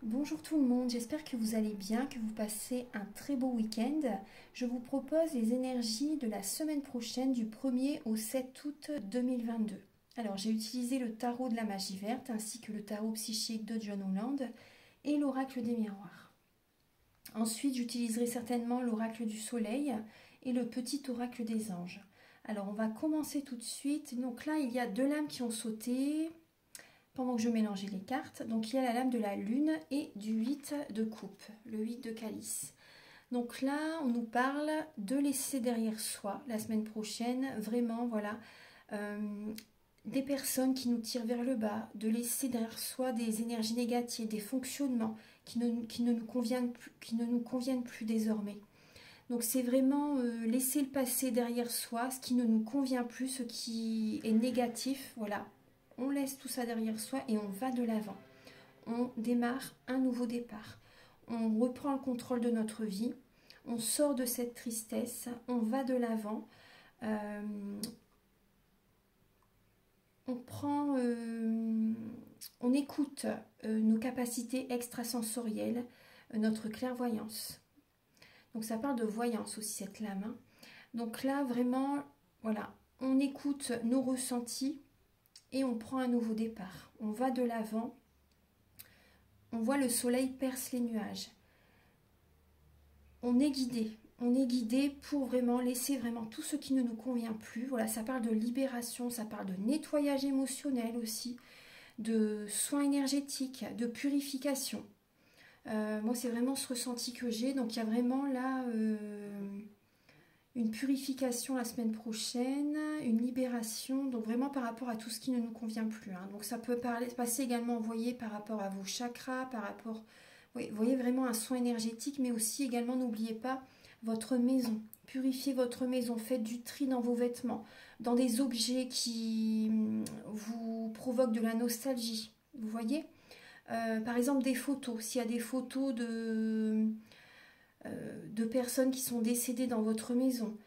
Bonjour tout le monde, j'espère que vous allez bien, que vous passez un très beau week-end. Je vous propose les énergies de la semaine prochaine du 1er au 7 août 2022. Alors j'ai utilisé le tarot de la magie verte ainsi que le tarot psychique de John Holland et l'oracle des miroirs. Ensuite j'utiliserai certainement l'oracle du soleil et le petit oracle des anges. Alors on va commencer tout de suite. Donc là il y a deux lames qui ont sauté pendant que je mélangeais les cartes. Donc il y a la lame de la lune et du 8 de coupe, le 8 de calice. Donc là, on nous parle de laisser derrière soi la semaine prochaine, vraiment, voilà, des personnes qui nous tirent vers le bas, de laisser derrière soi des énergies négatives, des fonctionnements qui ne nous conviennent plus désormais. Donc c'est vraiment laisser le passé derrière soi, ce qui ne nous convient plus, ce qui est négatif, voilà. On laisse tout ça derrière soi et on va de l'avant. On démarre un nouveau départ. On reprend le contrôle de notre vie. On sort de cette tristesse. On va de l'avant. On écoute nos capacités extrasensorielles, notre clairvoyance. Donc ça parle de voyance aussi cette lame, hein. Donc là vraiment, voilà, on écoute nos ressentis. Et on prend un nouveau départ. On va de l'avant. On voit le soleil perce les nuages. On est guidé. On est guidé pour vraiment laisser vraiment tout ce qui ne nous convient plus. Voilà, ça parle de libération, ça parle de nettoyage émotionnel aussi, de soins énergétiques, de purification. Moi, c'est vraiment ce ressenti que j'ai. Donc, il y a vraiment là une purification la semaine prochaine, une libération, donc vraiment par rapport à tout ce qui ne nous convient plus, hein. Donc ça peut passer également, vous voyez, par rapport à vos chakras, par rapport, oui, vous voyez, vraiment un soin énergétique, mais aussi également, n'oubliez pas, votre maison. Purifiez votre maison, faites du tri dans vos vêtements, dans des objets qui vous provoquent de la nostalgie, vous voyez. Par exemple, des photos, s'il y a des photos de personnes qui sont décédées dans votre maison,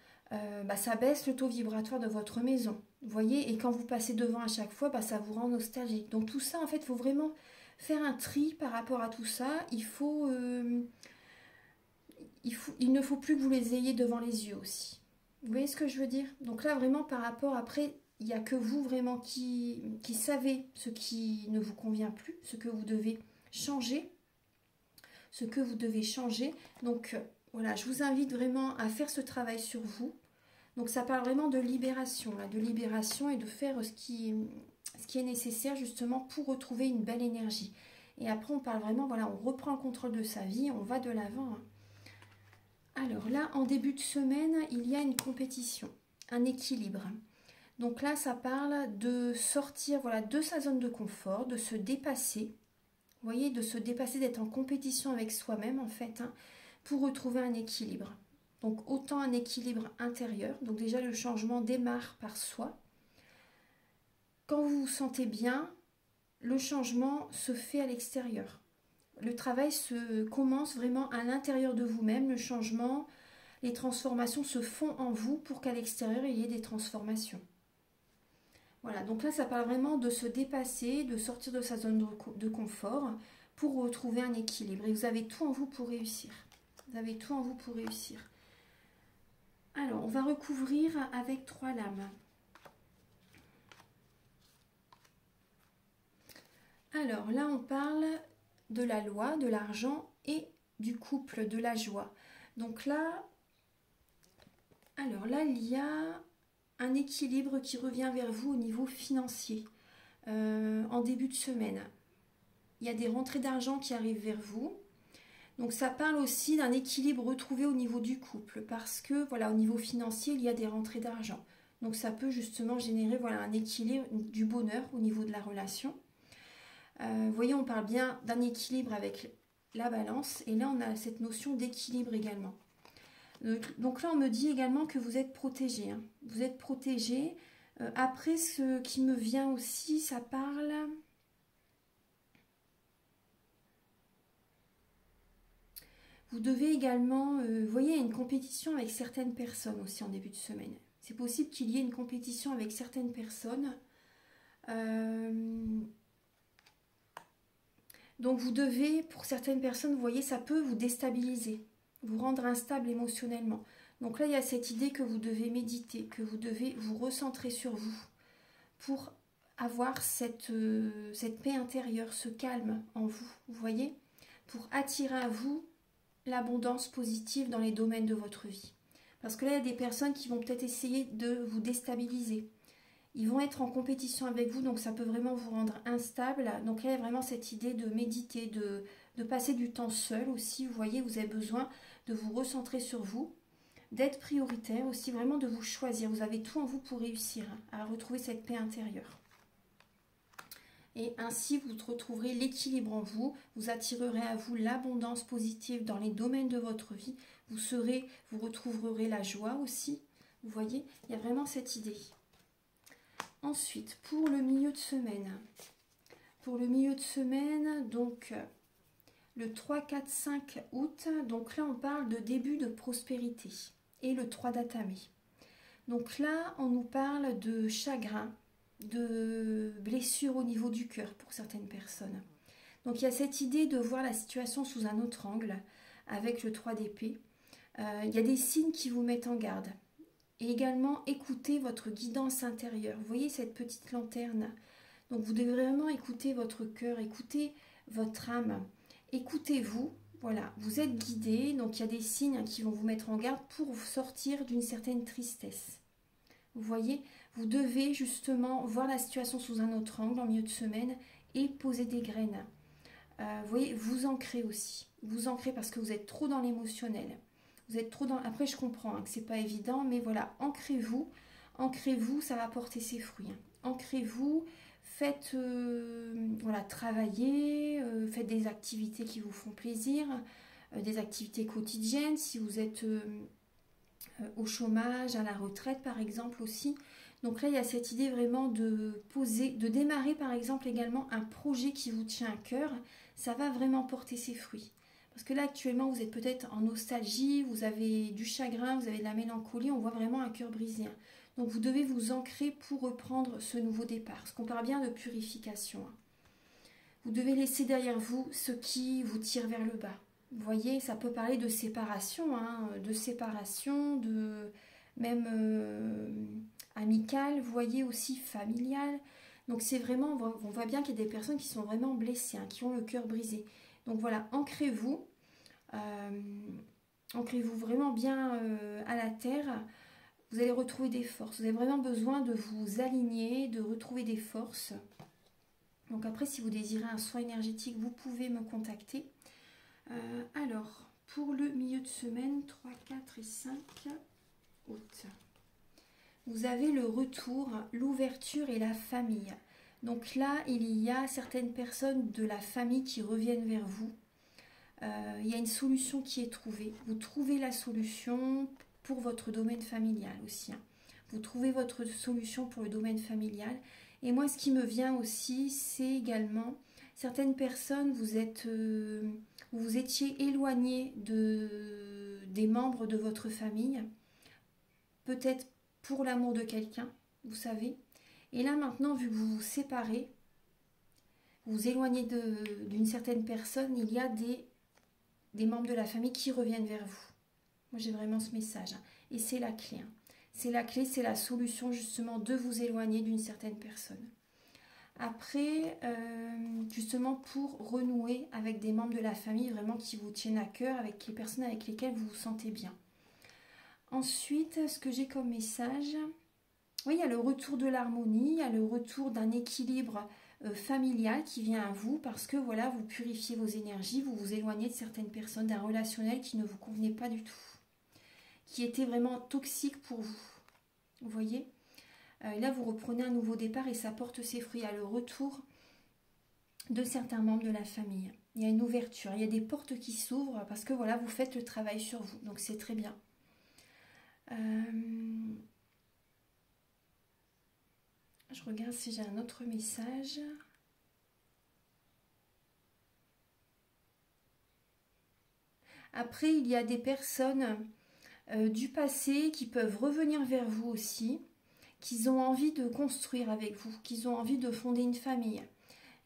ça baisse le taux vibratoire de votre maison. Vous voyez, et quand vous passez devant à chaque fois, ça vous rend nostalgique. Donc tout ça, en fait, il faut vraiment faire un tri par rapport à tout ça. Il ne faut plus que vous les ayez devant les yeux aussi. Vous voyez ce que je veux dire? Donc là, vraiment, par rapport, après, il n'y a que vous vraiment qui savez ce qui ne vous convient plus, ce que vous devez changer. Donc voilà, je vous invite vraiment à faire ce travail sur vous. Donc ça parle vraiment de libération, là, de libération et de faire ce qui est nécessaire justement pour retrouver une belle énergie. Et après on parle vraiment, voilà, on reprend le contrôle de sa vie, on va de l'avant, hein. Alors là, en début de semaine, il y a une compétition, un équilibre. Donc là, ça parle de sortir, voilà, de sa zone de confort, de se dépasser. Vous voyez, de se dépasser, d'être en compétition avec soi-même, en fait, hein, pour retrouver un équilibre. Donc, autant un équilibre intérieur. Donc, déjà, le changement démarre par soi. Quand vous vous sentez bien, le changement se fait à l'extérieur. Le travail se commence vraiment à l'intérieur de vous-même. Le changement, les transformations se font en vous pour qu'à l'extérieur, il y ait des transformations. Voilà, donc là, ça parle vraiment de se dépasser, de sortir de sa zone de confort pour retrouver un équilibre. Et vous avez tout en vous pour réussir. Vous avez tout en vous pour réussir. Alors, on va recouvrir avec 3 lames. Alors, là, on parle de la loi, de l'argent et du couple, de la joie. Donc là, il y a un équilibre qui revient vers vous au niveau financier en début de semaine. Il y a des rentrées d'argent qui arrivent vers vous. Donc ça parle aussi d'un équilibre retrouvé au niveau du couple parce que voilà, au niveau financier, il y a des rentrées d'argent. Donc ça peut justement générer voilà, un équilibre, du bonheur au niveau de la relation. Vous voyez, on parle bien d'un équilibre avec la balance et là on a cette notion d'équilibre également. Donc là, on me dit également que vous êtes protégé, hein. Vous êtes protégé. Après, ce qui me vient aussi, ça parle... Vous devez également... vous voyez, il y a une compétition avec certaines personnes aussi en début de semaine. C'est possible qu'il y ait une compétition avec certaines personnes. Donc vous devez, pour certaines personnes, vous voyez, ça peut vous déstabiliser, vous rendre instable émotionnellement. Donc là, il y a cette idée que vous devez méditer, que vous devez vous recentrer sur vous pour avoir cette paix intérieure, ce calme en vous, vous voyez, pour attirer à vous l'abondance positive dans les domaines de votre vie. Parce que là, il y a des personnes qui vont peut-être essayer de vous déstabiliser. Ils vont être en compétition avec vous, donc ça peut vraiment vous rendre instable. Donc là, il y a vraiment cette idée de méditer, de passer du temps seul aussi. Vous voyez, vous avez besoin de vous recentrer sur vous, d'être prioritaire aussi, vraiment de vous choisir. Vous avez tout en vous pour réussir à retrouver cette paix intérieure. Et ainsi, vous retrouverez l'équilibre en vous, vous attirerez à vous l'abondance positive dans les domaines de votre vie. Vous retrouverez la joie aussi. Vous voyez, il y a vraiment cette idée. Ensuite, pour le milieu de semaine. Pour le milieu de semaine, donc le 3, 4, 5 août, donc là on parle de début de prospérité. Et le 3 d'Atamé. Donc là, on nous parle de chagrin, de blessures au niveau du cœur pour certaines personnes. Donc il y a cette idée de voir la situation sous un autre angle avec le 3 d'épée. Il y a des signes qui vous mettent en garde. Et également, écoutez votre guidance intérieure. Vous voyez cette petite lanterne. Donc vous devez vraiment écouter votre cœur, écouter votre âme. Écoutez-vous. Voilà, vous êtes guidé. Donc il y a des signes qui vont vous mettre en garde pour sortir d'une certaine tristesse. Vous voyez, vous devez justement voir la situation sous un autre angle en milieu de semaine et poser des graines. Vous voyez, vous ancrez aussi. Vous ancrez parce que vous êtes trop dans l'émotionnel. Vous êtes trop dans... Après, je comprends que c'est pas évident, mais voilà, ancrez-vous. Ancrez-vous, ça va porter ses fruits. Ancrez-vous, faites, voilà, travaillez, faites des activités qui vous font plaisir, des activités quotidiennes, si vous êtes au chômage, à la retraite par exemple aussi. Donc là, il y a cette idée vraiment de poser, de démarrer par exemple également un projet qui vous tient à cœur. Ça va vraiment porter ses fruits. Parce que là, actuellement, vous êtes peut-être en nostalgie, vous avez du chagrin, vous avez de la mélancolie, on voit vraiment un cœur brisé. Donc vous devez vous ancrer pour reprendre ce nouveau départ. Parce qu'on parle bien de purification. Vous devez laisser derrière vous ce qui vous tire vers le bas. Vous voyez, ça peut parler de séparation, de même amicale, vous voyez aussi familiale. Donc c'est vraiment, on voit bien qu'il y a des personnes qui sont vraiment blessées, qui ont le cœur brisé. Donc voilà, ancrez-vous vraiment bien à la terre. Vous allez retrouver des forces. Vous avez vraiment besoin de vous aligner, de retrouver des forces. Donc après, si vous désirez un soin énergétique, vous pouvez me contacter. Alors, pour le milieu de semaine, 3, 4 et 5 août, vous avez le retour, l'ouverture et la famille. Donc là, il y a certaines personnes de la famille qui reviennent vers vous. Il y a une solution qui est trouvée. Vous trouvez la solution pour votre domaine familial aussi. Vous trouvez votre solution pour le domaine familial. Et moi, ce qui me vient aussi, c'est également certaines personnes, vous étiez éloigné des membres de votre famille, peut-être pour l'amour de quelqu'un, vous savez. Et là, maintenant, vu que vous vous séparez, vous vous éloignez d'une certaine personne, il y a des membres de la famille qui reviennent vers vous. Moi, j'ai vraiment ce message. Et c'est la clé. C'est la clé, c'est la solution justement de vous éloigner d'une certaine personne. Après, justement pour renouer avec des membres de la famille vraiment qui vous tiennent à cœur, avec les personnes avec lesquelles vous vous sentez bien. Ensuite, ce que j'ai comme message, oui, il y a le retour de l'harmonie, il y a le retour d'un équilibre familial qui vient à vous parce que voilà, vous purifiez vos énergies, vous vous éloignez de certaines personnes, d'un relationnel qui ne vous convenait pas du tout, qui était vraiment toxique pour vous. Vous voyez ? Là, vous reprenez un nouveau départ et ça porte ses fruits. Il y a le retour de certains membres de la famille. Il y a une ouverture, il y a des portes qui s'ouvrent parce que voilà, vous faites le travail sur vous. Donc c'est très bien. Je regarde si j'ai un autre message. Après, il y a des personnes du passé qui peuvent revenir vers vous aussi, qui ont envie de construire avec vous, qui ont envie de fonder une famille.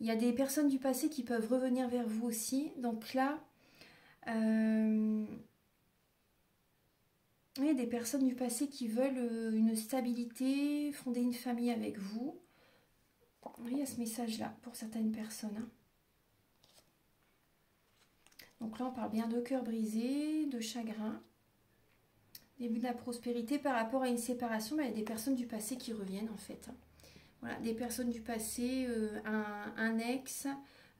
Il y a des personnes du passé qui peuvent revenir vers vous aussi. Donc là, il y a des personnes du passé qui veulent une stabilité, fonder une famille avec vous. Il y a ce message-là pour certaines personnes. Hein. Donc là, on parle bien de cœur brisé, de chagrin. Début de la prospérité par rapport à une séparation. Il y a des personnes du passé qui reviennent en fait. Voilà, des personnes du passé, un ex,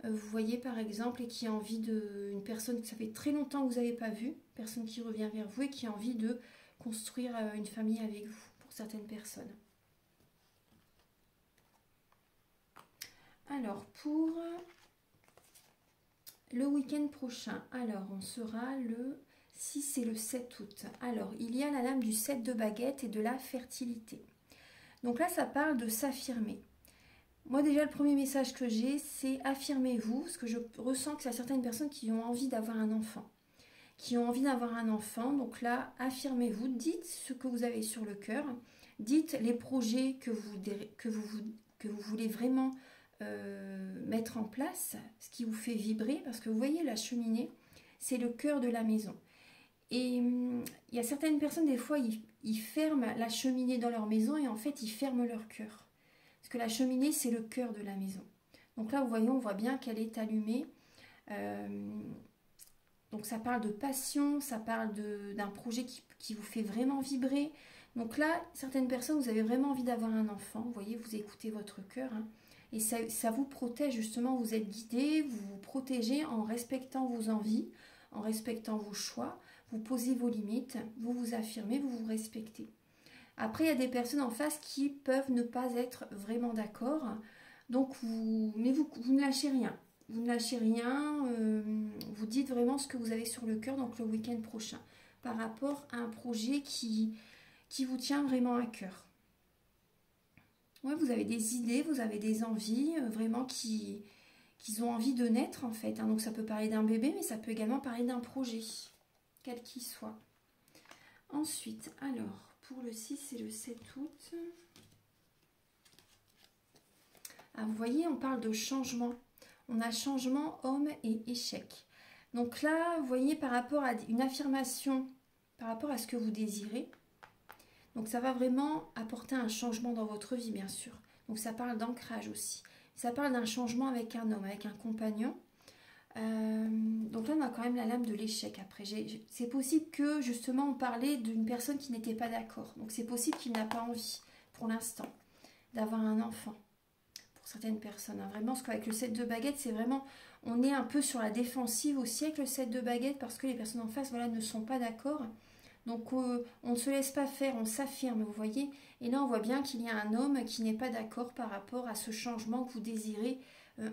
vous voyez par exemple, et qui a envie une personne que ça fait très longtemps que vous n'avez pas vue, personne qui revient vers vous et qui a envie de construire une famille avec vous, pour certaines personnes. Alors, pour le week-end prochain, alors on sera le 6 et le 7 août. Alors, il y a la lame du 7 de baguette et de la fertilité. Donc là, ça parle de s'affirmer. Moi, déjà, le premier message que j'ai, c'est affirmez-vous, parce que je ressens qu'il y a certaines personnes qui ont envie d'avoir un enfant. Donc là, affirmez-vous, dites ce que vous avez sur le cœur, dites les projets que vous voulez vraiment mettre en place, ce qui vous fait vibrer, parce que vous voyez, la cheminée, c'est le cœur de la maison. Et il y a certaines personnes, des fois, ils ferment la cheminée dans leur maison et en fait, ils ferment leur cœur. Parce que la cheminée, c'est le cœur de la maison. Donc là, on voit bien qu'elle est allumée. Donc ça parle de passion, ça parle d'un projet qui vous fait vraiment vibrer. Donc là, certaines personnes, vous avez vraiment envie d'avoir un enfant. Vous voyez, vous écoutez votre cœur. Hein, et ça vous protège, justement, vous êtes guidé, vous vous protégez en respectant vos envies, en respectant vos choix. Vous posez vos limites, vous vous affirmez, vous vous respectez. Après, il y a des personnes en face qui peuvent ne pas être vraiment d'accord. Donc, mais vous ne lâchez rien. Vous ne lâchez rien. Vous dites vraiment ce que vous avez sur le cœur, donc le week-end prochain, par rapport à un projet qui vous tient vraiment à cœur. Ouais, vous avez des idées, vous avez des envies, vraiment qu'ils ont envie de naître en fait. Hein. Donc, ça peut parler d'un bébé, mais ça peut également parler d'un projet, quel qu'il soit. Ensuite, alors, pour le 6 et le 7 août, vous voyez, on parle de changement. On a changement, homme et échec. Donc là, vous voyez, par rapport à une affirmation, par rapport à ce que vous désirez, donc ça va vraiment apporter un changement dans votre vie, bien sûr. Donc ça parle d'ancrage aussi. Ça parle d'un changement avec un homme, avec un compagnon. Donc là, on a quand même la lame de l'échec après. C'est possible que, justement, on parlait d'une personne qui n'était pas d'accord. Donc c'est possible qu'il n'a pas envie, pour l'instant, d'avoir un enfant. Pour certaines personnes. Hein. Vraiment, parce qu'avec le 7 de baguette, c'est vraiment... On est un peu sur la défensive aussi avec le 7 de baguette, parce que les personnes en face, voilà, ne sont pas d'accord. Donc on ne se laisse pas faire, on s'affirme, vous voyez. Et là, on voit bien qu'il y a un homme qui n'est pas d'accord par rapport à ce changement que vous désirez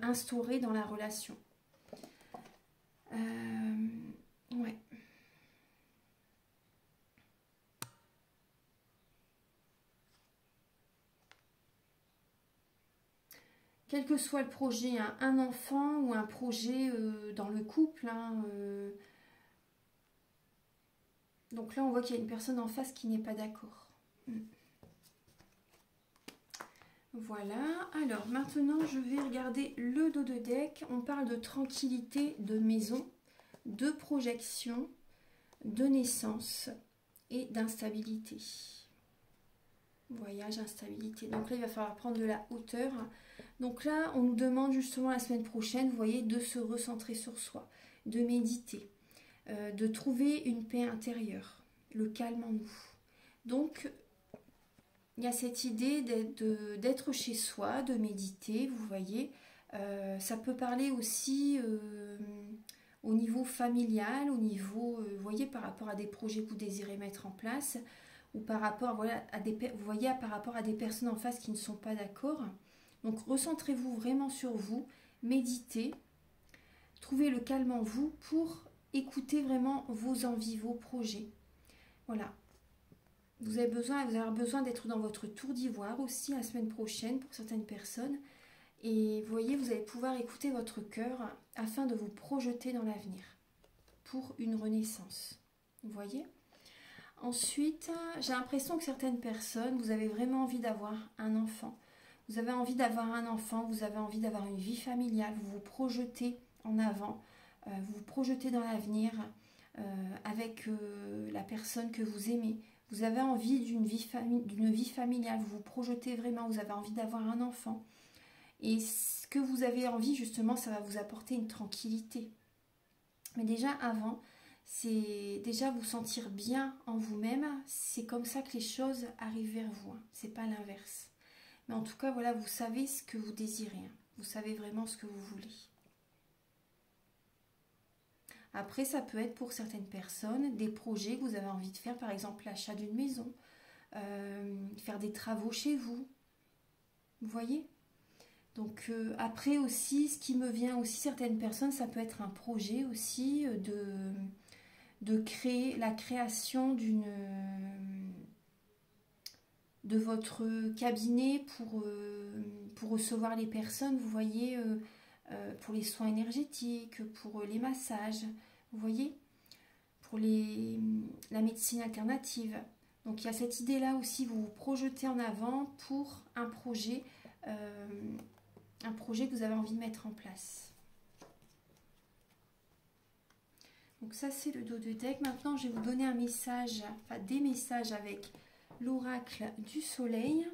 instaurer dans la relation. Ouais. Quel que soit le projet, hein, un enfant ou un projet dans le couple. Hein, donc là, on voit qu'il y a une personne en face qui n'est pas d'accord. Voilà. Alors, maintenant, je vais regarder le dos de deck. On parle de tranquillité, de maison, de projection, de naissance et d'instabilité. Voyage, instabilité. Donc là, il va falloir prendre de la hauteur. Donc là, on nous demande justement la semaine prochaine, vous voyez, de se recentrer sur soi, de méditer, de trouver une paix intérieure, le calme en nous. Donc, il y a cette idée d'être chez soi, de méditer, vous voyez. Ça peut parler aussi au niveau familial, au niveau, vous voyez, par rapport à des projets que vous désirez mettre en place, ou par rapport, voilà, vous voyez, par rapport à des personnes en face qui ne sont pas d'accord. Donc, recentrez-vous vraiment sur vous, méditez, trouvez le calme en vous pour écouter vraiment vos envies, vos projets. Voilà. Vous avez besoin d'être dans votre tour d'ivoire aussi la semaine prochaine pour certaines personnes. Et vous voyez, vous allez pouvoir écouter votre cœur afin de vous projeter dans l'avenir pour une renaissance. Vous voyez ? Ensuite, j'ai l'impression que certaines personnes, vous avez vraiment envie d'avoir un enfant. Vous avez envie d'avoir un enfant, vous avez envie d'avoir une vie familiale, vous vous projetez en avant, vous vous projetez dans l'avenir avec la personne que vous aimez. Vous avez envie d'une vie familiale, vous vous projetez vraiment, vous avez envie d'avoir un enfant. Et ce que vous avez envie, justement, ça va vous apporter une tranquillité. Mais déjà avant, c'est déjà vous sentir bien en vous-même. C'est comme ça que les choses arrivent vers vous. C'est pas l'inverse. Mais en tout cas, voilà, vous savez ce que vous désirez. Vous savez vraiment ce que vous voulez. Après, ça peut être pour certaines personnes des projets que vous avez envie de faire, par exemple l'achat d'une maison, faire des travaux chez vous. Vous voyez? Donc après aussi, ce qui me vient aussi, certaines personnes, ça peut être un projet aussi de créer la création de votre cabinet pour recevoir les personnes, vous voyez, pour les soins énergétiques, pour les massages, vous voyez, pour la médecine alternative. Donc il y a cette idée-là aussi, vous vous projetez en avant pour un projet que vous avez envie de mettre en place. Donc ça c'est le dos de deck. Maintenant je vais vous donner un message, enfin des messages avec l'oracle du soleil.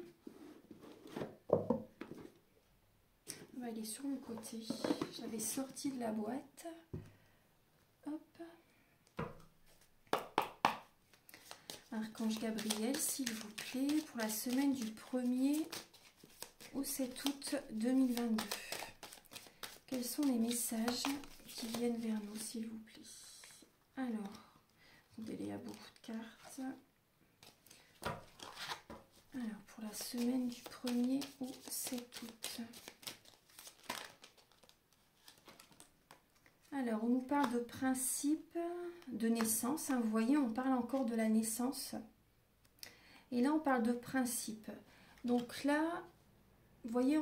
Il est sur le côté. J'avais sorti de la boîte. Hop. Archange Gabriel, s'il vous plaît, pour la semaine du 1er au 7 août 2022. Quels sont les messages qui viennent vers nous, s'il vous plaît? Alors, il y a beaucoup de cartes. Alors, pour la semaine du 1er au 7 août. Alors, on nous parle de principe de naissance. Hein, vous voyez, on parle encore de la naissance. Et là, on parle de principe. Donc là, vous voyez,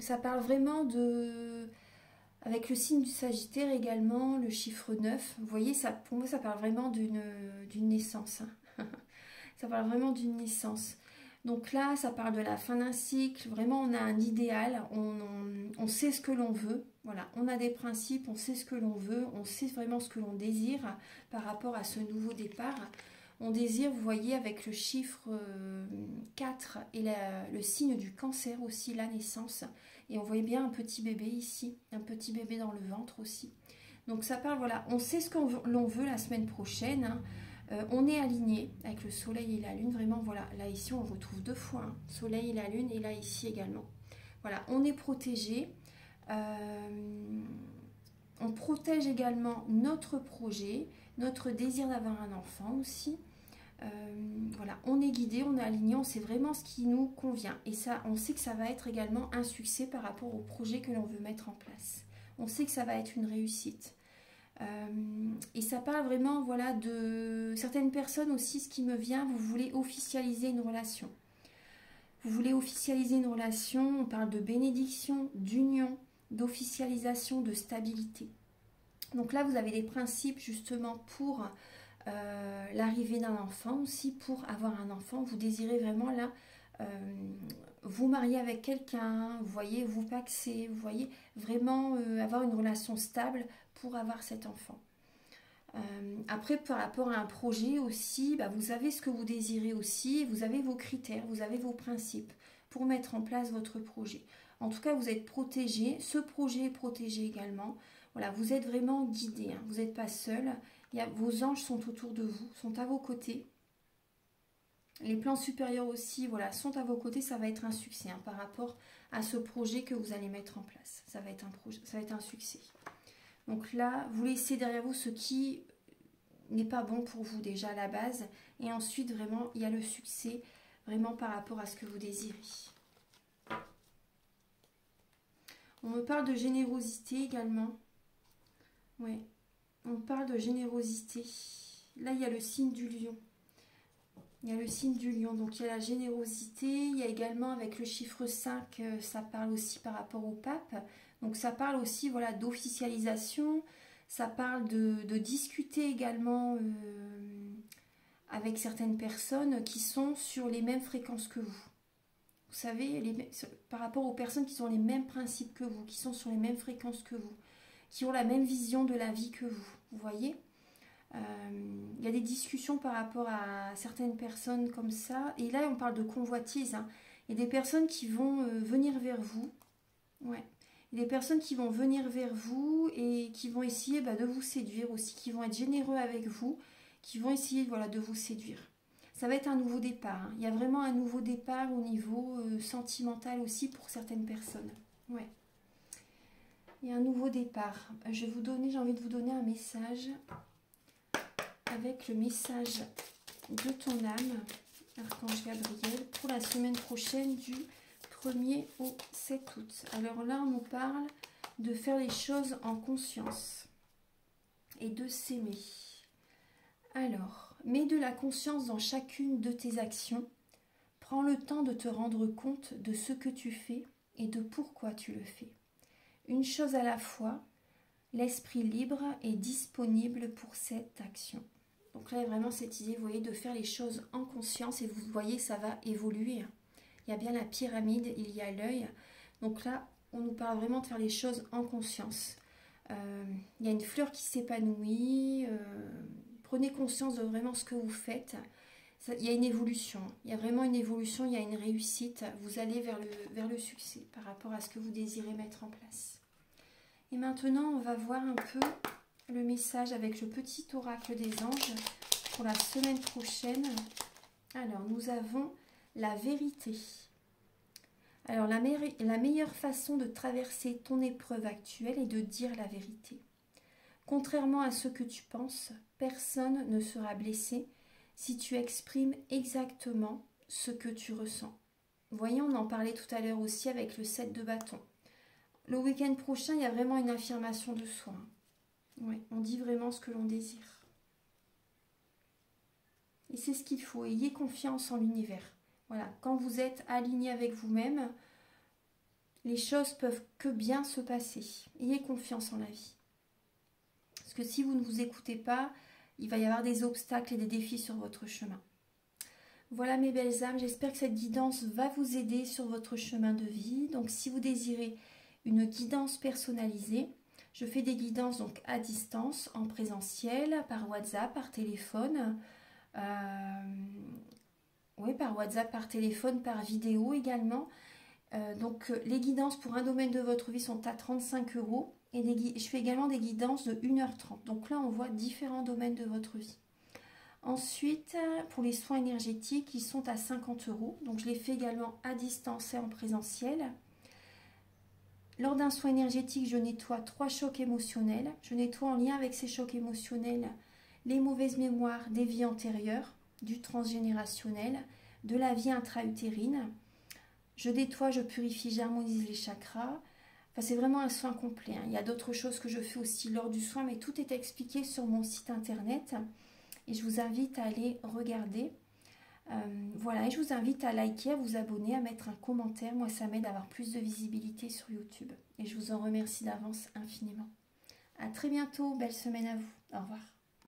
ça parle vraiment de... Avec le signe du Sagittaire également, le chiffre 9. Vous voyez, ça, pour moi, ça parle vraiment d'une naissance. Hein. Ça parle vraiment d'une naissance. Donc là, ça parle de la fin d'un cycle. Vraiment, on a un idéal. On sait ce que l'on veut. Voilà, on a des principes, on sait ce que l'on veut. On sait vraiment ce que l'on désire par rapport à ce nouveau départ. On désire, vous voyez, avec le chiffre 4 et le signe du cancer aussi, la naissance. Et on voyait bien un petit bébé ici, un petit bébé dans le ventre aussi. Donc ça parle, voilà, on sait ce que l'on veut la semaine prochaine. Hein. On est aligné avec le soleil et la lune, vraiment, voilà. Là, ici, on retrouve deux fois, hein, soleil et la lune, et là, ici également. Voilà, on est protégé. On protège également notre projet, notre désir d'avoir un enfant aussi. Voilà, on est guidé, on est aligné, on sait vraiment ce qui nous convient. Et ça, on sait que ça va être également un succès par rapport au projet que l'on veut mettre en place. On sait que ça va être une réussite. Et ça parle vraiment, voilà, de certaines personnes aussi, ce qui me vient, vous voulez officialiser une relation. Vous voulez officialiser une relation, on parle de bénédiction, d'union, d'officialisation, de stabilité. Donc là, vous avez des principes justement pour l'arrivée d'un enfant aussi, pour avoir un enfant. Vous désirez vraiment là vous marier avec quelqu'un, vous voyez, vous paxer, vous voyez, vraiment avoir une relation stable pour avoir cet enfant. Après, par rapport à un projet aussi, bah, vous savez ce que vous désirez aussi, vous avez vos critères, vous avez vos principes pour mettre en place votre projet. En tout cas, vous êtes protégé, ce projet est protégé également. Voilà, vous êtes vraiment guidé, hein, vous n'êtes pas seul. Vos anges sont autour de vous, sont à vos côtés. Les plans supérieurs aussi, voilà, sont à vos côtés. Ça va être un succès hein, par rapport à ce projet que vous allez mettre en place. Ça va être un projet, ça va être un succès. Donc là, vous laissez derrière vous ce qui n'est pas bon pour vous déjà à la base. Et ensuite, vraiment, il y a le succès vraiment par rapport à ce que vous désirez. On me parle de générosité également. Ouais, on parle de générosité. Là, il y a le signe du lion. Il y a le signe du lion, donc il y a la générosité. Il y a également avec le chiffre 5, ça parle aussi par rapport au pape. Donc ça parle aussi voilà, d'officialisation. Ça parle de discuter également avec certaines personnes qui sont sur les mêmes fréquences que vous. savez, par rapport aux personnes qui ont les mêmes principes que vous, qui sont sur les mêmes fréquences que vous, qui ont la même vision de la vie que vous voyez. Il y a des discussions par rapport à certaines personnes comme ça, et là on parle de convoitise, hein. Il y a des personnes qui vont venir vers vous, ouais. Il y a des personnes qui vont venir vers vous et qui vont essayer de vous séduire aussi, qui vont être généreux avec vous, qui vont essayer voilà, de vous séduire. Ça va être un nouveau départ, hein. Il y a vraiment un nouveau départ au niveau sentimental aussi pour certaines personnes. Ouais. Il y a un nouveau départ. J'ai envie de vous donner un message avec le message de ton âme, Archange Gabriel, pour la semaine prochaine du 1er au 7 août. Alors là, on nous parle de faire les choses en conscience et de s'aimer. Alors, mets de la conscience dans chacune de tes actions. Prends le temps de te rendre compte de ce que tu fais et de pourquoi tu le fais. Une chose à la fois, l'esprit libre est disponible pour cette action. Donc là, il y a vraiment cette idée, vous voyez, de faire les choses en conscience et vous voyez, ça va évoluer. Il y a bien la pyramide, il y a l'œil. Donc là, on nous parle vraiment de faire les choses en conscience. Il y a une fleur qui s'épanouit. Prenez conscience de vraiment ce que vous faites. Il y a une évolution. Il y a vraiment une évolution, il y a une réussite. Vous allez vers le succès par rapport à ce que vous désirez mettre en place. Et maintenant, on va voir un peu le message avec le petit oracle des anges pour la semaine prochaine. Alors, nous avons la vérité. Alors, la meilleure façon de traverser ton épreuve actuelle est de dire la vérité. Contrairement à ce que tu penses, personne ne sera blessé si tu exprimes exactement ce que tu ressens. Voyons, on en parlait tout à l'heure aussi avec le 7 de bâton. Le week-end prochain, il y a vraiment une affirmation de soi. Ouais, on dit vraiment ce que l'on désire. Et c'est ce qu'il faut. Ayez confiance en l'univers. Voilà, quand vous êtes aligné avec vous-même, les choses peuvent que bien se passer. Ayez confiance en la vie. Parce que si vous ne vous écoutez pas, il va y avoir des obstacles et des défis sur votre chemin. Voilà mes belles âmes, j'espère que cette guidance va vous aider sur votre chemin de vie. Donc si vous désirez une guidance personnalisée, je fais des guidances donc à distance, en présentiel, par WhatsApp, par téléphone. Oui, par WhatsApp, par téléphone, par vidéo également. Donc les guidances pour un domaine de votre vie sont à 35 € et je fais également des guidances de 1h30. Donc là, on voit différents domaines de votre vie. Ensuite, pour les soins énergétiques, ils sont à 50 €. Donc je les fais également à distance et en présentiel. Lors d'un soin énergétique, je nettoie 3 chocs émotionnels. Je nettoie en lien avec ces chocs émotionnels les mauvaises mémoires des vies antérieures, du transgénérationnel, de la vie intra-utérine. Je nettoie, je purifie, j'harmonise les chakras. Enfin, c'est vraiment un soin complet, hein. Il y a d'autres choses que je fais aussi lors du soin, mais tout est expliqué sur mon site internet. Et je vous invite à aller regarder. Voilà, et je vous invite à liker, à vous abonner, à mettre un commentaire. Moi, ça m'aide à avoir plus de visibilité sur YouTube. Et je vous en remercie d'avance infiniment. À très bientôt, belle semaine à vous. Au revoir.